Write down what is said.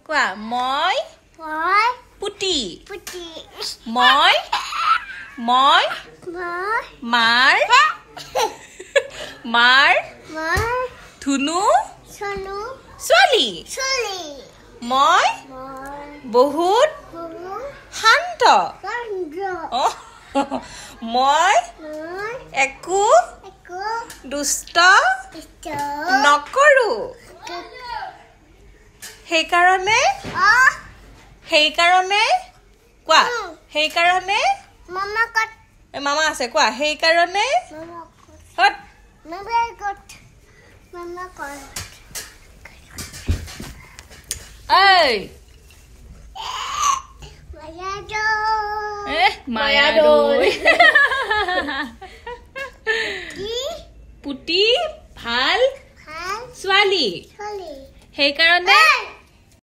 কোৱা মই মই পুতি পুতি মই মই মই মাৰ মাৰ মই ধুনু সনু ছোৱালী চলি মই মই বহুত বহু শান্ত গন্ধ অ' মই মই একো একো দুষ্ট ইষ্ট নকৰো সেইকাৰণে কোৱা সেইকাৰণে মামা কট মামা আছে কোৱা সেইকাৰণে মামা কট হত মামা কট মামা কট এই মায়া দৈ কি পুতি ভাল ভাল ছোৱালী চলি সেইকাৰণে